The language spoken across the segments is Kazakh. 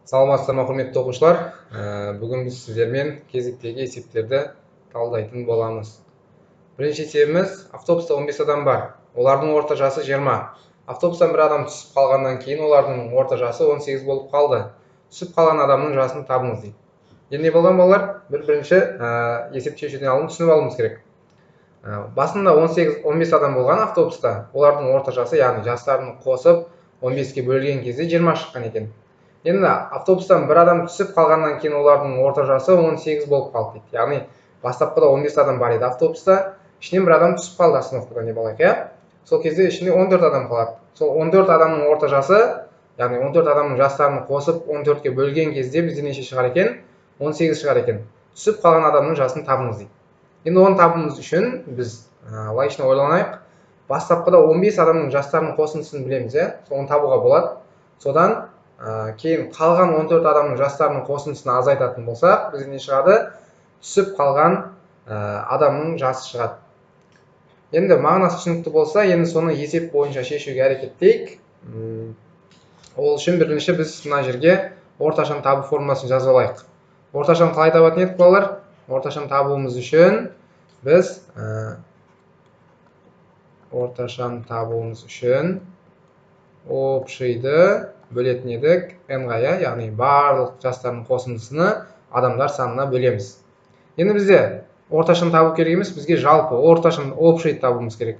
Саламатсыздар ма, құрметті оқушылар. Бүгін біз сіздермен кезіктегі есептерді талдайтын боламыз. Бірінші есебіміз: автобуста 15 адам бар. Олардың орта жасы 20. Автобустан бір адам түсіп қалғаннан кейін олардың орта жасы 18 болып қалды. Түсіп қалған адамның жасын табыңыз дейді. Енді не болған балалар? Бірінші есеп шешуден алдын түсініп алуымыз керек. Басында 18-15 адам болған автобуста. Олардың орта жасы, яғни жастарын қосып 15-ке бөлген кезде 20 шыққан екен. Енді автобустан бір адам түсіп қалғаннан кейін олардың орта жасы 18 болып қалды дейді. Яғни бастапқыда 15 адам бар еді автобуста, ішінен бір адам түсіп қалды остановкадан деп алайық, иә? Сол кезде ішінде 14 адам қалады. Сол 14 адамның орта жасы, яғни 14 адамның жастарын қосып 14-ке бөлген кезде бізде неше шығар екен? 18 шығар екен. Түсіп қалған адамның жасын табыңыз дейді. Енді оны табуымыз үшін біз лайшына ойланайық. Бастапқыда 15 адамның жастарының қосындысын білеміз, иә? Соны табуға болады. Содан кейін қалған 14 адамның жастарының қосындысын азайтатын болсақ, бізде не шығады? Түсіп қалған адамның жасы шығады. Енді мағынасы түсінікті болса, енді соны есеп бойынша шешуге әрекеттейік. Ол үшін бірінші біз мына жерге орташаны табу формуласын жазып алайық. Орташаны қалай табатын едік, балалар? Орташаны табуымыз үшін біз общийді бөлетін едік n-ға, яғни барлық жастардың қосындысыны адамдар санына бөлеміз. Енді бізде орташаны табу керек емес, бізге жалпы орташаны общий табуымыз керек.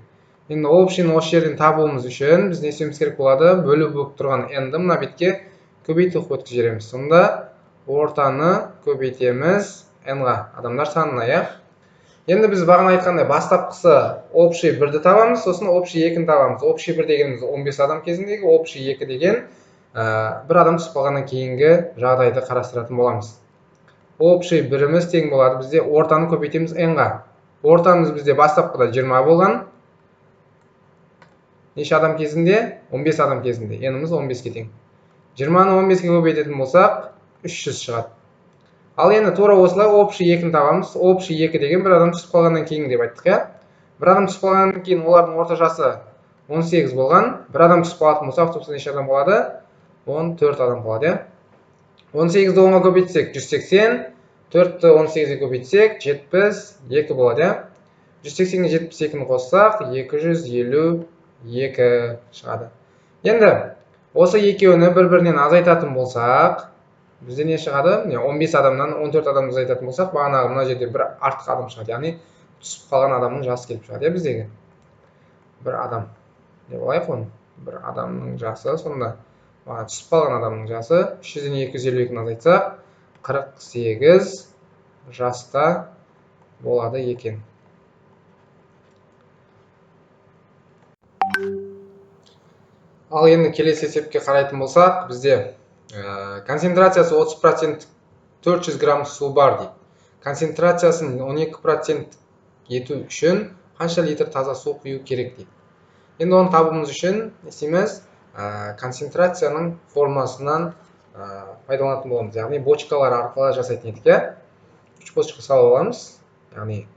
Енді общийны осы жерден табуымыз үшін біз не істеуіміз керек болады? Бөлу болып тұрған n-ді мына бетке көбейтіп өткізіп жібереміз. Сонда ортаны көбейтеміз n-ға, адамдар санына, иә? Енді біз бағана айтқандай бастапқысы общий 1-ді табамыз, сосын общий 2-ні табамыз. Общий 1 дегеніміз 15 адам кезіндегі, общий 2 деген бір адам түсіп қалғаннан кейінгі жағдайды қарастыратын боламыз. Общий 1-іміз тең болады, бізде ортаны көбейтеміз n-ға. Ортамыз бізде бастапқыда 20 болған. Неше адам кезінде? 15 адам кезінде. n-іміз 15-ке тең. 20-ны 15-ке көбейтетін болсақ, 300 шығады. Ал енді тура осылай общий 2-ні табамыз. Общий 2 деген бір адам түсіп қалғаннан кейін деп айттық, иә? Бір адам түсіп қалғаннан кейін олардың орта жасы 18 болған. Бір адам түсіп қалатын болса, автобуста неше адам болады? 14 адам қалады, иә? 18-ді 10-ға көбейтсек 180, 4-ті 18-ге көбейтсек 72 болады, иә? 180-ге 72-ні қоссақ 252 шығады. Енді осы екеуіні бір-бірінен азайтатын болсақ, бізде не шығады? 15 адамнан 14 адамды азайтатын болсақ, бағанағы мына жерде бір артық адам шығады, яғни түсіп қалған адамның жасы келіп шығады, иә, біздегі? Бір адам деп алайық оны. Бір адамның жасы, сонда түсіп қалған адамның жасы 300-ден 252-ні азайтсақ, 48 жаста болады екен. Ал енді келесі есепке қарайтын болсақ, бізде концентрациясы 30% 400 грамм су бар дейді. Концентрациясын 12% ету үшін қанша литр таза су құю керек дейді. Енді оны табуымыз үшін істейміз, концентрацияның формуласынан пайдаланатын боламыз. Яғни бочкалар арқылы жасайтын едік, иә? 3 бочка салып аламыз. Яғни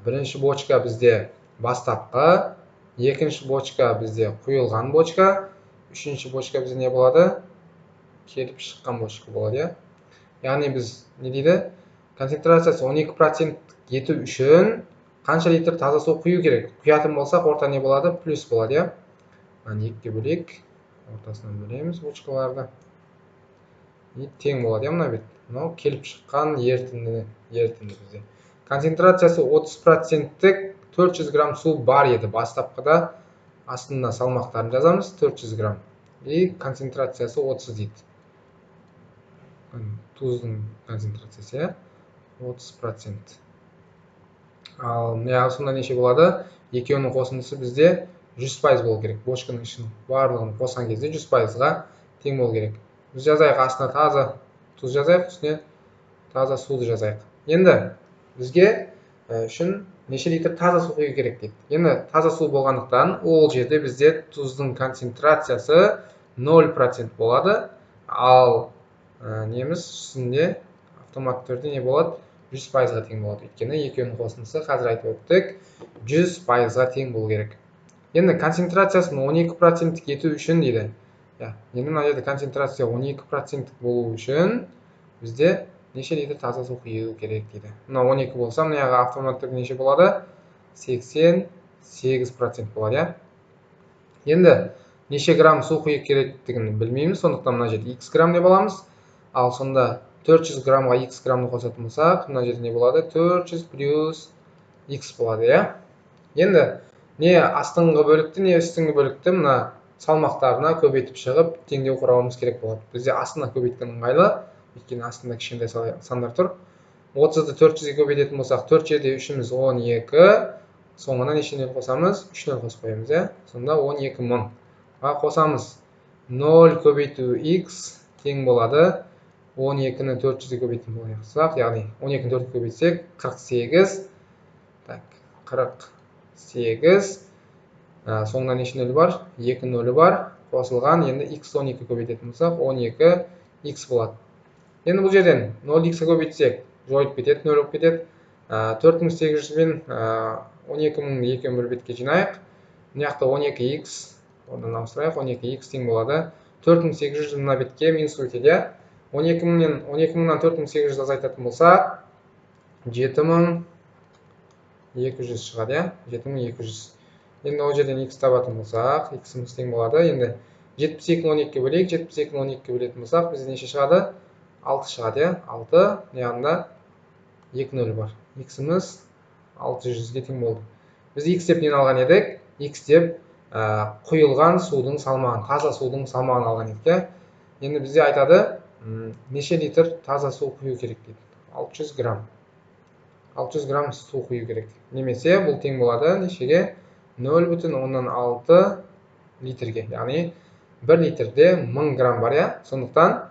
бірінші бочка бізде бастапқы, екінші бочка бізде құйылған бочка, үшінші бочка бізде не болады? Келіп шыққан бочка болады, иә? Яғни біз не дейді? Концентрациясы 12% ету үшін қанша литр таза су құю керек? Құятын болсақ, орта не болады? Плюс болады, иә? 2-ке бөлек, ортасынан бөлеміз бочкаларды. Тең болады, иә, мына бет? Мынау келіп шыққан ерітінді бізде. Концентрациясы 30%-тік 400 грамм су бар еді. Бастапқыда астында салмақтарын жазамыз, 400 грамм. И концентрациясы 30 дейді. Тұздың концентрациясы, 30%. Ал сонда неше болады? Екеуінің қосындысы бізде 100% болу керек. Бочканың ішін барлығын қосқан кезде 100%-ға тең болу керек. Біз жазайық, астына таза тұз жазайық, үстіне таза суды жазайық. Енді бізге үшін неше литр таза су құю керек дейді. Енді таза су болғандықтан ол жерде бізде тұздың концентрациясы 0% болады. Ал неміз үстінде автоматты түрде не болады? 100%-ға тең болады. Өйткені екеуінің қосындысы қазір айтып өттік, 100%-ға тең болу керек. Енді концентрациясын 12% ету үшін дейді. Енді мына жерде концентрация 12% болу үшін бізде неше литр таза су құю керек дейді. Мына 12 болса, мына яғы автоматты неше болады? 88% болады, Енді неше грамм су құю керектігін білмейміз, сондықтан мына жерде x грамм деп аламыз. Ал сонда 400 граммға x граммды қосатын болсақ, мына жерде не болады? 400 плюс x болады, Енді не астыңғы бөлікті, не үстіңгі бөлікті мына салмақтарына көбейтіп шығып, теңдеу құрауымыз керек болады. Бізде астына көбейткен ыңғайлы, өйткені астында кішкентай сандар тұр. 30-ды 400-ге көбейтетін болсақ, 4 жерде 3-іміз 12, соңына неше нөл қосамыз? 3 нөл қосып қоямыз, Сонда 12.000-ға қосамыз. 0 көбейту x тең болады 12-ні 400-ге көбейтетін болсақ, яғни 12-ні 4-ге көбейтсек 48. Так, 48. Соңында неше нөл бар? 2 нөлі бар. Қосылған, енді x 12 көбейтетін болсақ, 12x болады. Енді бұл жерден 0x-ге көбейтсек, жойып кетеді, 0 болып кетеді. 4800 мен 12000-ді екеуін бір бетке жинайық. Мына жақта 12x, одан ауыстырайық, 12x тең болады. 4800 мына бетке минус өтеді. 12000-нан 4800 азайтатын болсақ, 7200 шығады, 7200. Енді ол жерден x табатын болсақ, x-іміз тең болады. Енді 72-ні 12-ге бөлейік, 72-ні 12-ге бөлетін болсақ, бізде неше шығады? 6 шығады, 6. Яғында 2 нөл бар. X-іміз 600-ге тең болды. Біз x деп нені алған едік? X деп құйылған судың салмағын, таза судың салмағын алған едік. Енді бізде айтады, неше литр таза су құю керек дейді. 600 грамм. 600 грамм су құю керек. Немесе бұл тең болады нешеге? 0,6 литрге. Яғни 1 литрде 1000 грамм бар, Сондықтан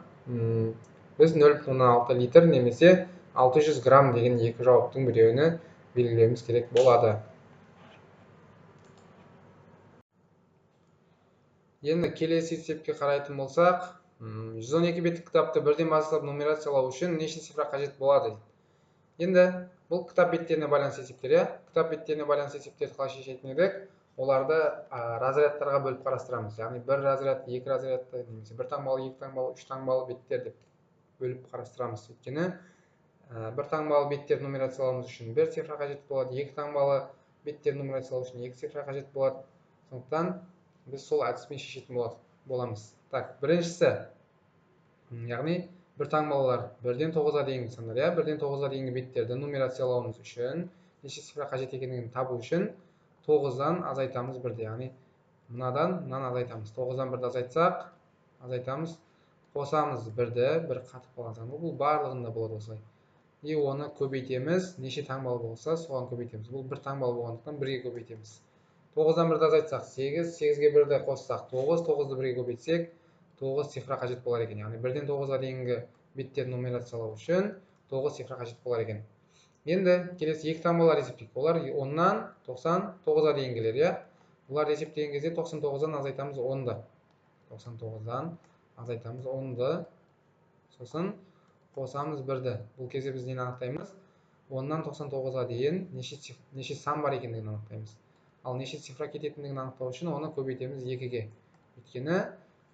біз 0,6 литр немесе 600 грамм деген екі жауаптың біреуіне белгілеуіміз керек болады. Енді келесі есепке қарайтын болсақ, 112 беттік кітапты бірден бастап нумерациялау үшін неше цифра қажет болады? Енді бұл кітап беттеріне байланысты есептер, Кітап беттеріне байланысты есептерді қалай шешетін едік? Оларды разрядтарға бөліп қарастырамыз. Яғни 1 разряд, 2 разрядты, немесе 1 таңбалы, 2 таңбалы, 3 таңбалы беттер деп бөліп қарастырамыз. Өйткені 1 таңбалы беттер нумерациялауымыз үшін 1 цифра қажет болады, 2 таңбалы беттер нумерациялау үшін 2 цифра қажет болады. Сондықтан біз сол әдіспен шешетін боламыз. Так, біріншісі, яғни 1 таңбалылар 1-ден 9-ға дейінгі сандар, 1-ден 9-ға дейінгі беттерді нумерациялауымыз үшін неше цифра қажет екендігін табу үшін 9-дан азайтамыз 1-ді, яғни мынадан азайтамыз. 9-дан 1-ді азайтсақ, азайтамыз, қосамыз 1-ді, 1 қатып қалған сан. Бұл барлығында болады осылай. И оны көбейтеміз, неше таңбалы болса, соған көбейтеміз. Бұл 1 таңбалы болғандықтан 1-ге көбейтеміз. 9-дан 1-ді азайтсақ 8, 8-ге 1-ді қоссақ 9, 9-ды 1-ге көбейтсек 9 цифра қажет болар екен. Яғни 1-ден 9-ға дейінгі беттер нумерациялау үшін 9 цифра қажет болар екен. Енді келесі 2 таңбалар есептейік. Олар 10-нан 99-ға дейінгілер, Бұлар есептеген кезде 99-дан азайтамыз 10-ды. 99-дан азайтамыз 10-ды. Сосын қосамыз 1-ді. Бұл кезде біз нені анықтаймыз? 10-нан 99-ға дейін неше сан бар екендігін анықтаймыз. Ал неше цифра кететіндігін анықтау үшін оны көбейтеміз 2-ге. Өйткені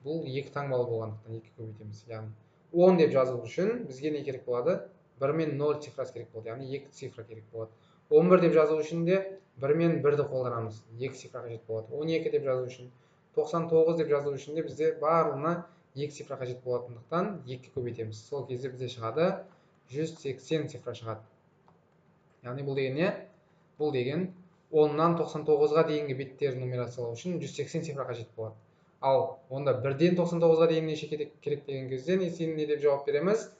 бұл 2 таңбалы болғандықтан 2 көбейтеміз. Яғни 10 деп жазу үшін бізге не керек болады? 1 мен 0 цифрасы керек болады. Яғни 2 цифра керек болады. 11 деп жазу үшін де 1 мен 1-ді қолданамыз. 2 цифра қажет болады. 12 деп жазу үшін, 99 деп жазу үшін де бізде барлығына 2 цифра қажет болатындықтан 2 көбейтеміз. Сол кезде бізде шығады 180 цифра шығады. Яғни бұл деген не? Бұл деген 10-нан 99-ға дейінгі беттерді нумерациялау үшін 180 цифра қажет болады. Ал онда 1-ден 99-ға дейін неше керек деген кезде не деп жауап береміз?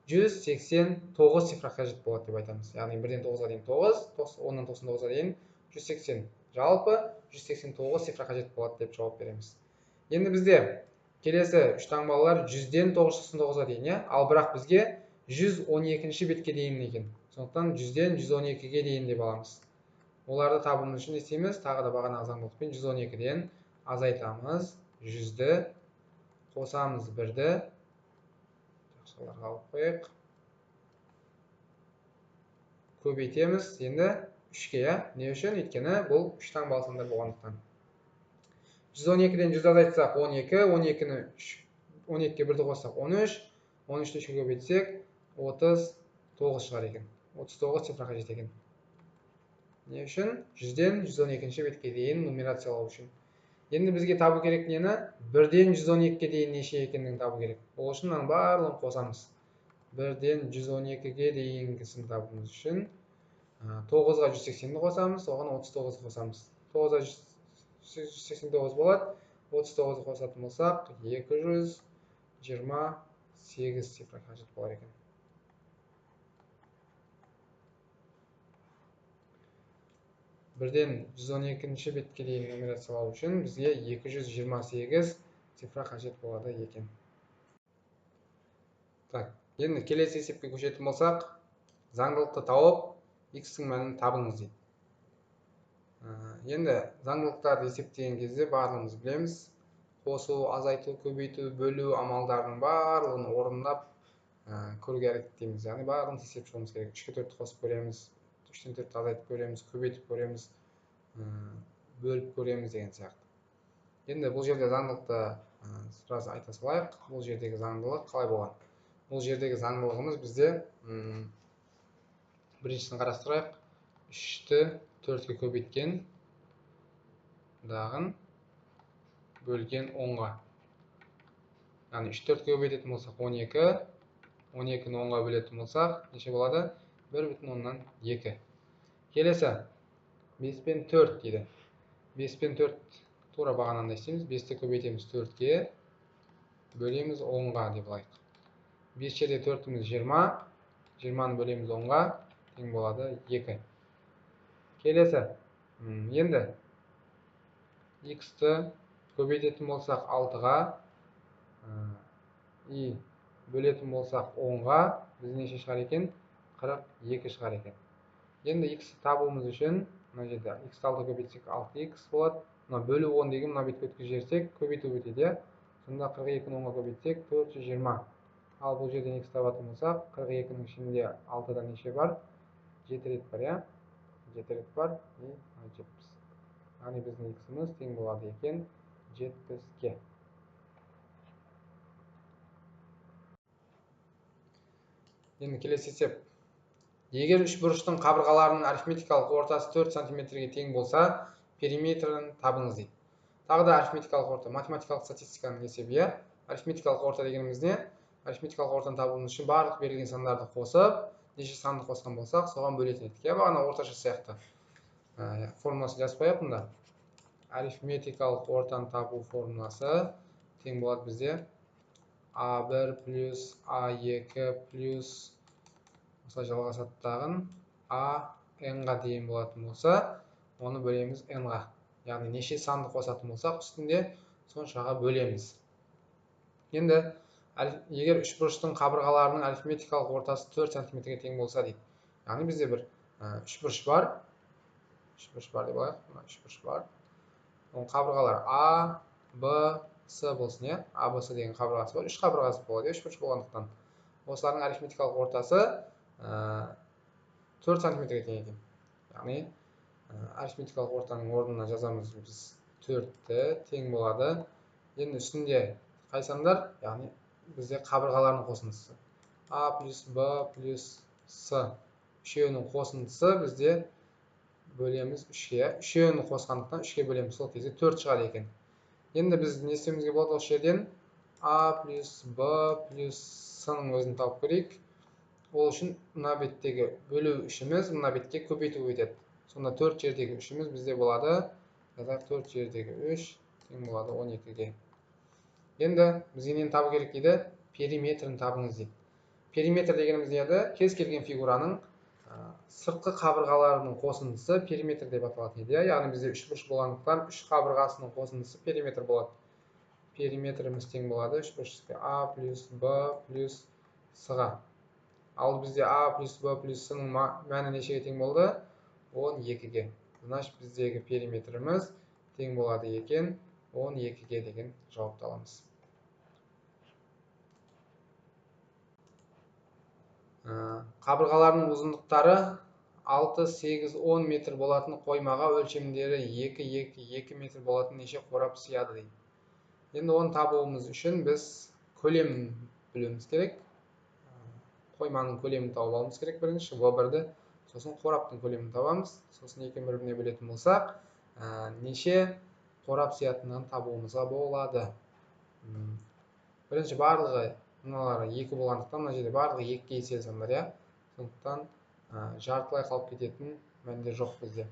189 цифра қажет болады деп айтамыз. Яғни 1-ден 9-ға дейін 9, 10-нан 99-ға дейін 180. Жалпы 189 цифра қажет болады деп жауап береміз. Енді бізде келесі 3 таңбалылар 100-ден 999-ға дейін, ал бірақ бізге 112-ші бетке дейін екен. Сондықтан 100-ден 112-ге дейін деп аламыз. Оларды табуымыз үшін не істейміз? Тағы да бағанағы заңдылықпен 112-ден азайтамыз 100-ді, қосамыз 1-ді, жақшаларға алып қойық, көбейтеміз енді 3-ге, не үшін? Өйткені бұл 3 таңбалы сандар болғандықтан. 112'ден 100 азайтсақ 12, 12-ні 12-ге 1-ді қоссақ 13, 13-ті 3-ке көбейтсек 39 шығар екен. 39 цифраға жетеді екен. Не үшін? 100-ден 112-ші бетке дейін нумерациялау үшін. Енді бізге табу керек нені? 1-ден 112-ге дейін неше екендігін табу керек. Ол үшін мынаның барлығын қосамыз. 1-ден 112-ге дейінгісін табуымыз үшін 9-ға 180-ді қосамыз, оған 39-ды қосамыз. 9-ға 189 болады. 39-ды қосатын болсақ, 228 цифра қажет болар екен. 1-ден 112-ші бетке дейін нумерациялау үшін бізге 228 цифра қажет болады екен. Так, енді келесі есепке көшетін болсақ, заңдылықты тауып, x-тің мәнін табыңыз дейді. Енді заңдылықтарды есептеген кезде барлығымыз білеміз. Қосу, азайту, көбейту, бөлу амалдарының барлығын орындап көруге әрекеттейміз. Яғни барлығын есеп шығуымыз керек. 3-ке 4-ті қосып көреміз, 3-тен 4-ті азайтып көреміз, көбейтіп көреміз, бөліп көреміз деген сияқты. Енді бұл жерде заңдылықты сразу айта салайық. Бұл жердегі заңдылық қалай болған? Бұл жердегі заңдылығымыз бізде біріншісін қарастырайық. 3-ті 4-ке көбейткен дағын бөлген 10-ға. Яғни 3-ті 4-ке көбейтетін болсақ 12, 12-ні 10-ға бөлетін болсақ, неше болады? 1,2. Келесі 5 пен 4 дейді. 5 пен 4 тура бағананда істейміз. 5-ті көбейтеміз 4-ке, бөлеміз 10-ға деп алайық. 5 жерде 4-іміз 20, 20-ны бөлеміз 10-ға, тең болады 2. Келесі, енді x-ті көбейтетін болсақ 6-ға, и бөлетін болсақ 10-ға, біз неше шығар екен? 42 шығар екен. Енді x-ті табуымыз үшін, мына жерде x-ті 6-ға көбейтсек 6x болады. Мына бөлу 10 деген мына бетке өткізіп жіберсек, көбейту өтеді. Сонда 42-ні 10-ға көбейтсек 420. Ал бұл жерден x табатын болсақ, 42-нің ішінде 6-да неше бар? 7 рет бар, я? 7 рет бар, и 70. Яғни біздің x-іміз тең болады екен 70-ке. Енді келесі есеп. Егер үшбұрыштың қабырғаларының арифметикалық ортасы 4 см-ге тең болса, периметрін табыңыз дейді. Тағы да арифметикалық орта, математикалық статистиканың есебі. Арифметикалық орта дегеніміз не? Арифметикалық ортаны табуымыз үшін барлық берілген сандарды қосып, неше санды қосқан болсақ, соған бөлетін едік. Бағана орташа сияқты. Формуласын жазып қояйық мұнда. Арифметикалық ортаны табу формуласы тең болады бізде А1 плюс А2 плюс осылай жалғасаттағын А n-ға дейін болатын болса, оны бөлеміз n-ға. Яғни неше санды қосатын болсақ, үстінде соншаға бөлеміз. Енді, егер үшбұрыштың қабырғаларының арифметикалық ортасы 4 см-ге тең болса дейді. Яғни бізде бір үшбұрыш бар. Үшбұрыш бар деп алайық. Үшбұрыш бар. Оның қабырғалар А, Б, С болсын, е? А, Б, С деген қабырғасы бар. 3 қабырғасы болады, үшбұрыш болғандықтан. Осылардың арифметикалық ортасы 4 см-ге тең екен. Яғни, арифметикалық ортаның орнына жазамыз біз 4-ті тең болады. Енді үстінде қай сандар? Яғни, бізде қабырғалардың қосындысы. А плюс Б плюс С. Үшеуінің қосындысы бізде бөлеміз 3-ке. Үшеуіні қосқандықтан 3-ке бөлеміз. Сол кезде 4 шығады екен. Енді біз не істеуімізге болады осы жерден? А плюс Б плюс С-ның өзін тауып көрейік. Ол үшін мына беттегі бөлу үшіміз мына бетке көбейту өтеді. Сонда 4 жердегі үшіміз бізде болады. 4 жердегі 3 тең болады 12-ге. Енді бізге нені табу керек дейді? Периметрін табыңыз дейді. Периметр дегеніміз не еді? Кез келген фигураның сыртқы қабырғаларының қосындысы периметр деп аталатын еді. Яғни бізде үшбұрыш болғандықтан 3 қабырғасының қосындысы периметр болады. Периметріміз тең болады үшбұрышқа А плюс Б плюс С-ға. Ал бізде А плюс Б плюс С-ның мәні нешеге тең болды? 12-ге. Значит, біздегі периметріміз тең болады екен 12-ге деген жауапты аламыз. Қабырғаларының ұзындықтары 6, 8, 10 метр болатын қоймаға өлшемдері 2, 2, 2 метр болатын неше қорап сыяды дейді. Енді оны табуымыз үшін біз көлемін білуіміз керек. Қойманың көлемін тауып алуымыз керек бірінші, V1-ді, сосын қораптың көлемін табамыз. Сосын екеуін бір-біріне бөлетін болсақ, неше қорап сыятынын табуымызға болады. Бірінші барлығы мыналары 2 болғандықтан, мына жерде барлығы 2-ге есел сандар, иә. Сондықтан жартылай қалып кететін мәндер жоқ бізде.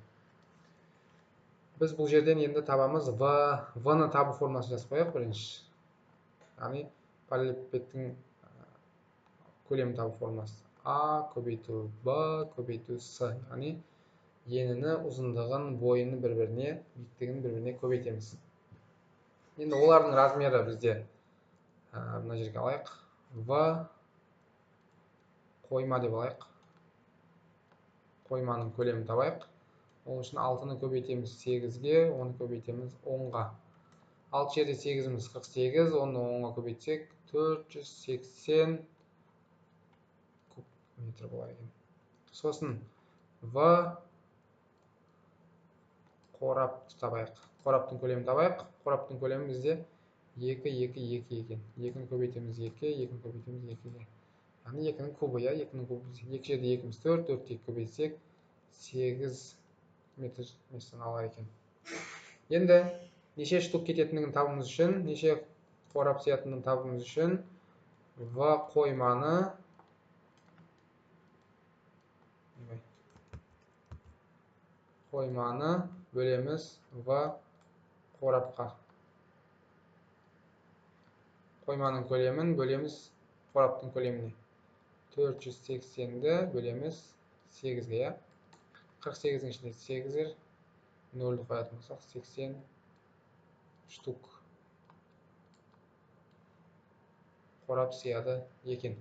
Біз бұл жерден енді табамыз V-ны табу формуласын жазып қояйық бірінші. Яғни параллелепипедтің көлемін табу формуласы. А көбейту B көбейту С. Яғни енini, ұзындығын, бойын бір-біріне, биіктігін бір-біріне көбейтеміз. Енді олардың размері бізде мына жерге алайық. V қойма деп алайық. Қойманың көлемін табайық. Ол үшін 6-ны көбейтеміз 8-ге, 10-ны көбейтеміз 10-ға. 6 жерде 8-іміз 48, 10-ны 10-ға көбейтсек 480 куб метр болады екен. Сосын V қорапты табайық. Қораптың көлемін табайық. Қораптың көлемі бізде 2, 2, 2 екен. 2-ні көбейтеміз 2, 2-ні көбейтеміз 2-ге. Яғни 2-нің кубы, иә, 2-нің кубы. 2 жерде 2-міз 4, 4-ті 2 көбейтсек 8 метр местен алар екен. Енді неше штук кететіндігін табуымыз үшін, неше қорап сыятынын табуымыз үшін V қойманы бөлеміз V қорапқа. Қойманың көлемін бөлеміз қораптың көлеміне. 480-ді бөлеміз 8-ге, иә. 48-дің ішінде 8-дер, 0-ді қоятын болсақ 80 штук қорап сыяды екен.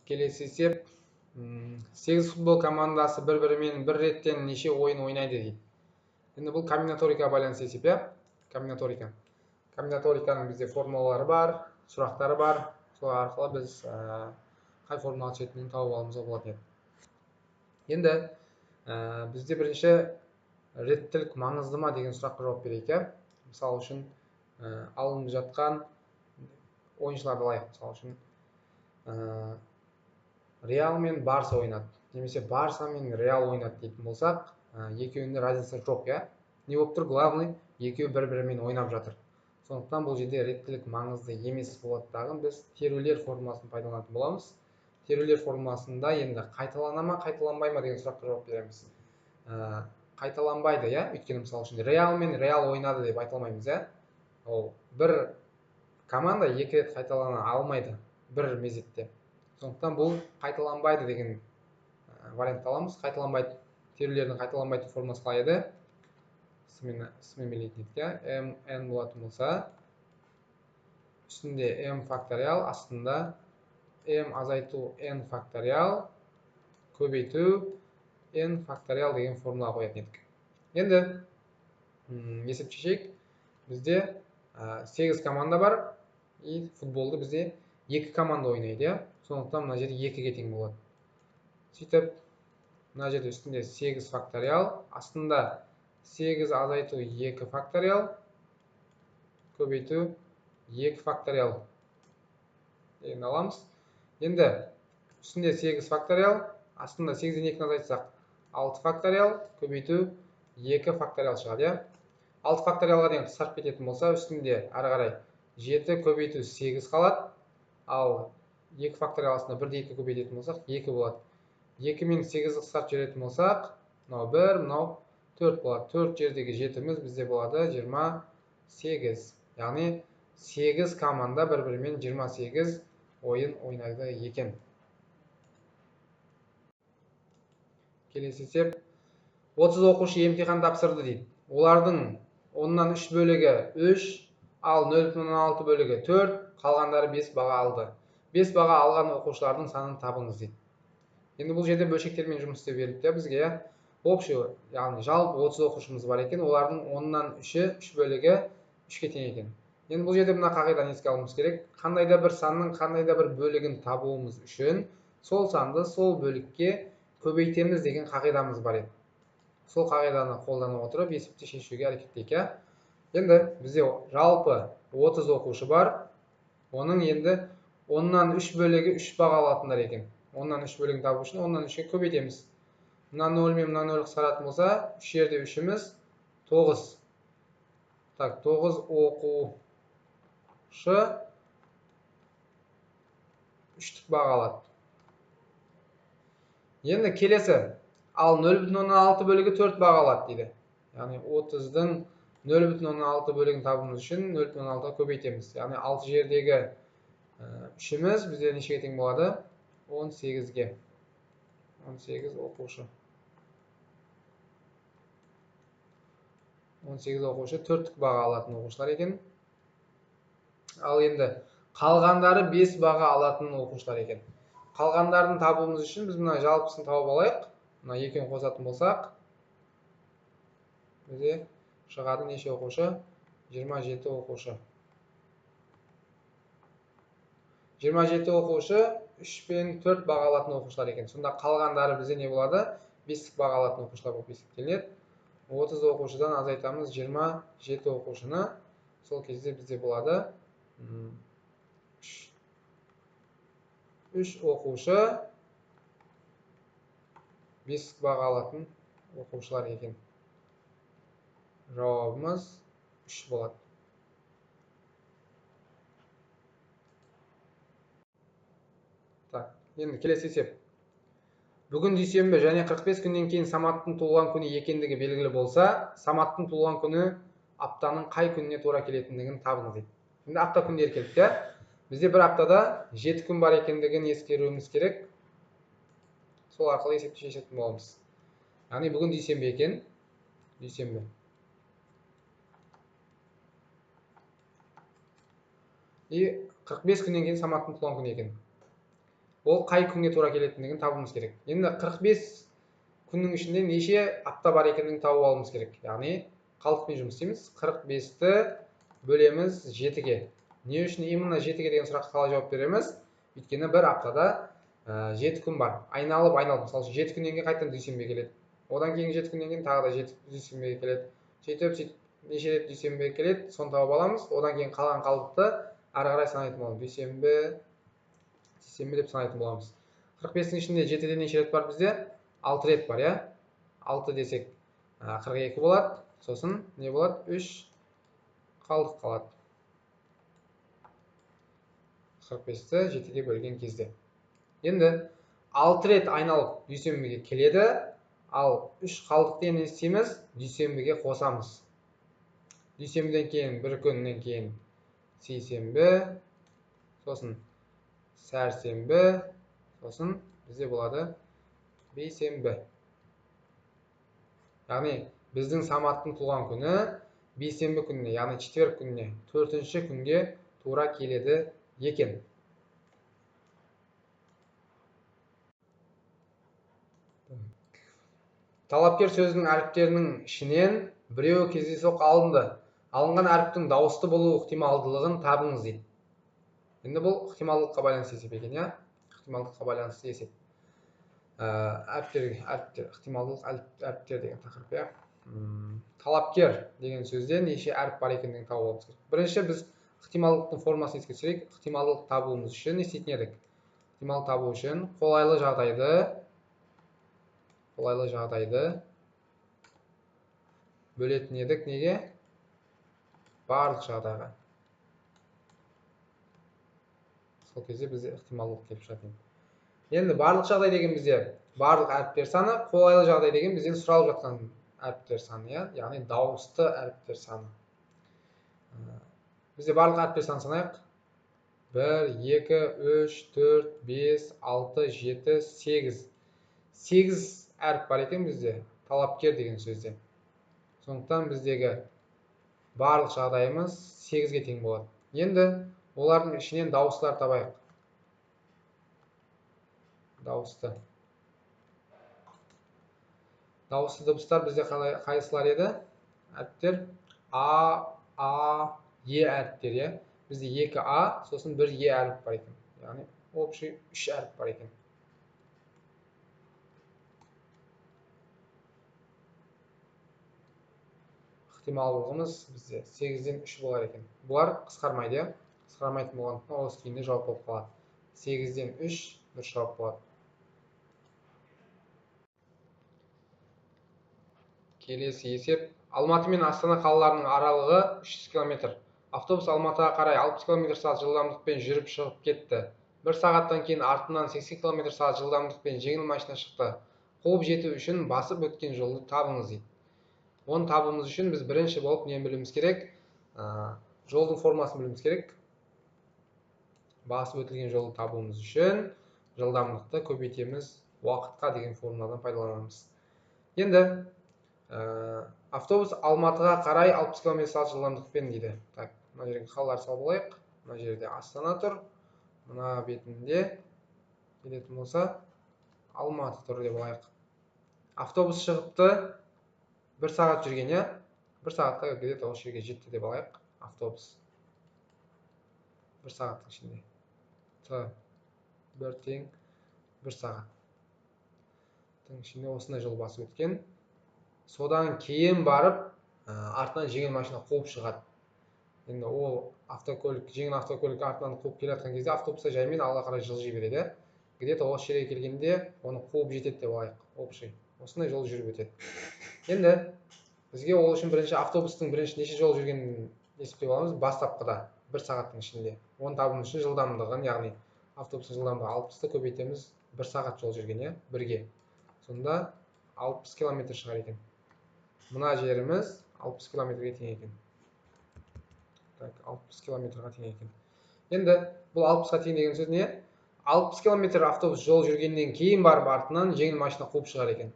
Келесі есеп, 8 футбол командасы бір-бірімен бір реттен неше ойын ойнайды дейді. Енді бұл комбинаторика байланысты есеп, иә? Комбинаторика. Комбинаториканың бізде формулалары бар, сұрақтары бар. Сол арқылы біз қай формула түсетінін тауып алуымызға болатын еді. Енді бізде бірінші реттілік маңызды ма деген сұраққа жауап берейік, иә? Мысалы үшін алынып жатқан ойыншыларды алайық. Мысалы үшін Реал мен Барса ойнады. Немесе Барса мен Реал ойнады дейтін болсақ, екеуінде разница жоқ, иә? Не болып тұр? Главный, екеуі бір-бірімен ойнап жатыр. Сондықтан бұл жерде реттілік маңызды емес болатындығын біз терулер формуласын пайдаланатын боламыз. Терулер формуласында енді қайталана ма, қайталанбай ма деген сұраққа жауап береміз. Қайталанбайды, иә? Өйткені мысалы үшін Реал мен Реал ойнады деп айта алмаймыз, иә? Ол бір команда 2 рет қайталана алмайды бір мезетте. Сондықтан бұл қайталанбайды деген вариантты аламыз. Қайталанбайды, терулердің қайталанбайтын формуласы қалай еді? Смен белгілейтін едік, n болатын болса, үстінде m факториал, астында m азайту n факториал, көбейту n факториал деген формула қоятын едік. Енді есеп шешейік. Бізде 8 команда бар, и футболды бізде 2 команда ойнайды, иә? Сондықтан мына жерде 2-ге тең болады. Сөйтіп, мына жерде үстінде 8 факториал, астында 8 азайту 2 факториал, көбейту 2 факториал деген аламыз. Енді үстінде 8 факториал, астында 8-ден 2-ні азайтсақ 6 факториал, көбейту 2 факториал шығады, иә? 6 факториалға дейін қысқарып кететін болса, үстінде ары қарай 7 көбейту 8 қалады, ал 2 факториал астында 1-де 2 көбейтетін болсақ 2 болады. 2 мен 8-ді қысқарып жіберетін болсақ, мынау 1, мынау 4 болады. 4 жердегі 7-міз бізде болады 28. Яғни 8 команда бір-бірімен 28 ойын ойнайды екен. Келесі есеп, 30 оқушы емтихан тапсырды дейді. Олардың 10-нан 3 бөлігі 3, ал 0,6 бөлігі 4, қалғандары 5 баға алды. 5 баға алған оқушылардың санын табыңыз дейді. Енді бұл жерде бөлшектермен жұмыс істеу берілді бізге. Общий, яғни жалпы 30 оқушымыз бар екен, олардың 10-нан 3-і 3 бөлігі 3-ке тең екен. Енді бұл жерде мына қағиданы еске алуымыз керек. Қандай да бір санның қандай да бір бөлігін табуымыз үшін сол санды сол бөлікке көбейтеміз деген қағидамыз бар еді. Сол қағиданы қолдана отырып есепті шешуге әрекеттейік. Енді бізде жалпы 30 оқушы бар. Оның енді 10-нан 3 бөлігі 3 баға алатындар екен. 10-нан 3 бөлігін табу үшін 10-нан 3-ке көбейтеміз. Мына 0 мен мына 0 қысқаратын болса, 3 жерде 3-іміз 9. Так, 9 оқушы 3-тік баға алады. Енді келесі, ал 0,6 бөлігі 4 баға алады дейді. Яғни 30-дың 0,6 бөлігін табуымыз үшін 0,6-ға көбейтеміз. Яғни 6 жердегі 3-іміз бізде нешеге тең болады? 18-ге. 18 оқушы. 18 оқушы 4-тік баға алатын оқушылар екен. Ал енді қалғандары 5 баға алатын оқушылар екен. Қалғандарын табуымыз үшін біз мына жалпысын тауып алайық. Мына екеуін қосатын болсақ, бізде шығады неше оқушы? 27 оқушы. 27 оқушы 3 пен 4 баға алатын оқушылар екен. Сонда қалғандары бізде не болады? 5-тік баға алатын оқушылар болып есептелінеді. 30 оқушыдан азайтамыз 27 оқушыны. Сол кезде бізде болады 3 оқушы 5-тік баға алатын оқушылар екен. Жауабымыз 3 болады. Так, енді келесі есеп. Бүгін дүйсенбі және 45 күннен кейін Саматтың туылған күні екендігі белгілі болса, Саматтың туылған күні аптаның қай күніне тура келетіндігін табыңыз дейді. Енді апта күндері келді. Бізде бір аптада 7 күн бар екендігін ескеруіміз керек. Сол арқылы есепті шешетін боламыз. Яғни бүгін дүйсенбі екен. Дүйсенбі. И 45 күннен кейін Саматтың туылған күні екен. Ол қай күнге тура келетіндігін табуымыз керек. Енді 45 күннің ішінде неше апта бар екендігін тауып алуымыз керек. Яғни қалдықпен жұмыс істейміз. 45-ті бөлеміз 7-ге. Не үшін именно 7-ге деген сұраққа қалай жауап береміз? Өйткені бір аптада 7 күн бар. Айналып, мысалы 7 күннен кейін қайтадан дүйсенбі келеді. Одан кейін 7 күннен кейін тағы да 7 дүйсенбіге келеді. Сөйтіп неше рет дүйсенбіге келеді, соны тауып аламыз. Одан кейін қалған қалдықты ары қарай санайтын боламыз. Дүйсенбі деп санайтын боламыз. 45-ің ішінде 7-де неше рет бар бізде? 6 рет бар, 6 десек 42 болады. Сосын не болады? 3 қалдық қалады. 45-ті 7-ге бөлген кезде. Енді 6 рет айналып дүйсенбіге келеді, ал 3 қалдықты не істейміз? Дүйсенбіге қосамыз. Дүйсенбіден кейін бір күннен кейін сейсенбі, сосын сәрсенбі, сосын бізде болады бейсенбі. Яғни біздің Саматтың туған күні бейсенбі күніне, яғни четверг күніне, 4-ші күнге тура келеді екен. Талапкер сөзінің әріптерінің ішінен біреуі кездейсоқ алынды. Алынған әріптің дауысты болу ықтималдылығын табыңыз дейді. Енді бұл ықтималдылыққа байланысты есеп екен, ықтималдылыққа байланысты есеп. Ықтималдылық әріптер деген тақырып, Талапкер деген сөзде неше әріп бар екендігін тауып алуымыз керек. Бірінші біз ықтималдылықтың формасын еске түсірейік. Ықтималдылық табуымыз үшін не істейтін едік? Ықтимал табу үшін қолайлы жағдайды бөлетін едік неге? Барлық жағдайға. Сол кезде бізде ықтималдылық келіп шығады. Енді барлық жағдай деген бізде барлық әріптер саны, қолайлы жағдай деген бізден сұралып жатқан әріптер саны, яғни дауысты әріптер саны. Бізде барлық әріптер саны санайық. 1, 2, 3, 4, 5, 6, 7, 8. 8 әріп бар екен бізде, талапкер деген сөзде. Сондықтан біздегі барлық жағдайымыз 8-ге тең болады. Енді олардың ішінен дауыстылар табайық. Дауысты дыбыстар бізде қайсылар еді? Әріптер А, Е әріптері, иә. Бізде 2А, сосын 1 Е әріп бар екен. Яғни общий 3 әріп бар екен. Ықтималдылығымыз бізде 8-ден 3 болар екен. Бұлар қысқармайды, иә. Қысқармайтын болғандықтан осы күйінде жауап болып қалады. 8-ден 3 дұрыс жауап болады. Келесі есеп. Алматы мен Астана қалаларының аралығы 300 км. Автобус Алматыға қарай 60 км/сағат жылдамдықпен жүріп шығып кетті. 1 сағаттан кейін артынан 80 км/сағат жылдамдықпен жеңіл машина шықты. Қуып жету үшін басып өткен жолды табыңыз дейді. Оны табуымыз үшін біз бірінші болып не білуіміз керек? Жолдың формасын білуіміз керек. Басып өтілген жолды табуымыз үшін жылдамдықты көбейтеміз, уақытқа деген формуладан пайдаланамыз. Енді автобус Алматыға қарай 60 км/сағат жылдамдықпен дейді. Так, мына жерге қалалар салып алайық. Мына жерде Астана тұр. Мына бетінде келетін болса Алматы тұр деп алайық. Автобус шығыпты, 1 сағат жүрген, иә? 1 сағатқа где-то осы жерге жетті деп алайық. Автобус 1 сағаттың ішінде. Т1 тең 1 сағаттың ішінде осындай жол басып өткен. Содан кейін барып, артынан жеңіл машина қуып шығады. Енді ол жеңіл автокөлік артынан қуып келе жатқан кезде автобуста жаймен алға қарай жылжи береді. Где-то осы жерге келгенде оны қуып жетеді деп алайық. Общий. Осындай жол жүріп өтеді. Енді бізге ол үшін бірінші автобустың бірінші неше жол жүргенін есептеп аламыз. Бастапқыда 1 сағаттың ішінде. Оны табуымыз үшін жылдамдығын, яғни автобустың жылдамдығы 60-ты көбейтеміз. 1 сағат жол жүрген, иә, 1-ге. Сонда 60 км шығар екен. Мына жеріміз 60 км-ге тең екен. Так, 60 км-ға тең екен. Енді бұл 60-ға тең деген сөз не? 60 км автобус жол жүргеннен кейін барып артынан жеңіл машина қуып шығар екен.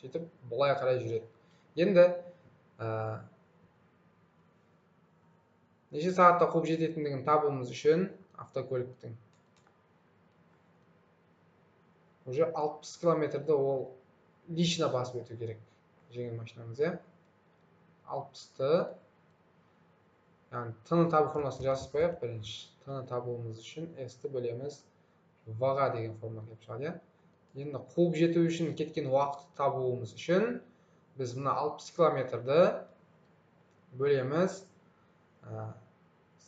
Сөйтіп, бұлай қарай жүреді. Енді неше сағатта қуып жететіндігін табуымыз үшін автокөліктің уже 60 км-ді ол лично басып өту керек. Жеңіл машинамыз, иә. 60-ты, яғни Т-ны табу формуласын жазып қояйық бірінші. Т-ны табуымыз үшін S-ті бөлеміз В-ға деген формула келіп шығады, иә. Енді қуып жету үшін кеткен уақытты табуымыз үшін біз мына 60 км-ді бөлеміз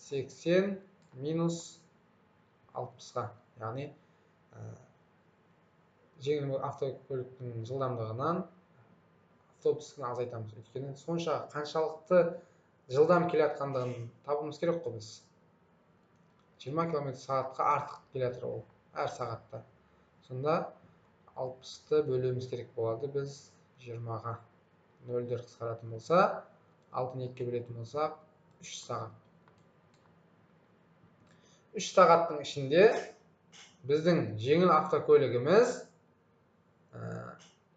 80 минус 60-ға. Яғни жеңіл автокөліктің жылдамдығынан автобустың азайтамыз. Өйткені сонша қаншалықты жылдам келе жатқандығын табуымыз керек қой біз. 20 км/сағатқа артық келе жатыр ол әр сағатта. Сонда 60-ты бөлуіміз керек болады біз 20-ға. 0-дер қысқаратын болса, 6-ны 2-ге бөлетін болсақ, 3 сағат. 3 сағаттың ішінде біздің жеңіл автокөлігіміз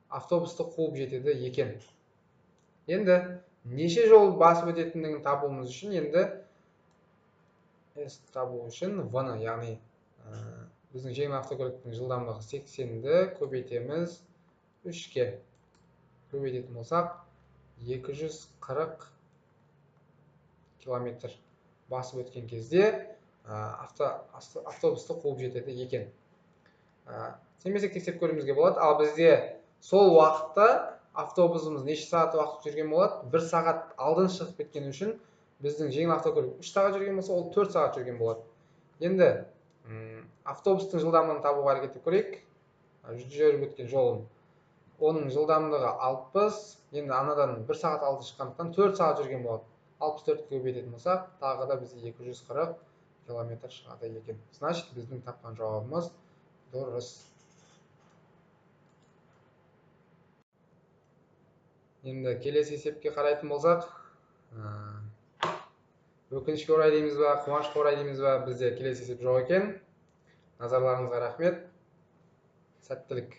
автобусты қуып жетеді екен. Енді неше жол басып өтетіндігін табуымыз үшін енді S табу үшін V-ны, яғни біздің жеңіл автокөліктің жылдамдығы 80-ді көбейтеміз 3-ке. Көбейтетін болсақ 240 км басып өткен кезде автобусты қуып жетеді екен. Сенбесек тексеріп көруімізге болады. Ал бізде сол уақытта автобусымыз неше сағат уақыт жүрген болады? 1 сағат алдын шығып кеткен үшін біздің жеңіл автокөлік 3 сағат жүрген болса, ол 4 сағат жүрген болады. Енді автобустың жылдамдығын табуға әрекет етіп көрейік. Жүріп өткен жолын. Оның жылдамдығы 60, енді анадан 1 сағат алды шыққандықтан 4 сағат жүрген болады. 64-ке көбейтетін болсақ, тағы да бізде 240 км шығады екен. Значит, біздің тапқан жауабымыз дұрыс. Енді келесі есепке қарайтын болсақ, өкінішке орай дейміз ба, қуанышқа орай дейміз ба, бізде келесі есеп жоқ екен. Назарларыңызға рахмет. Сәттілік.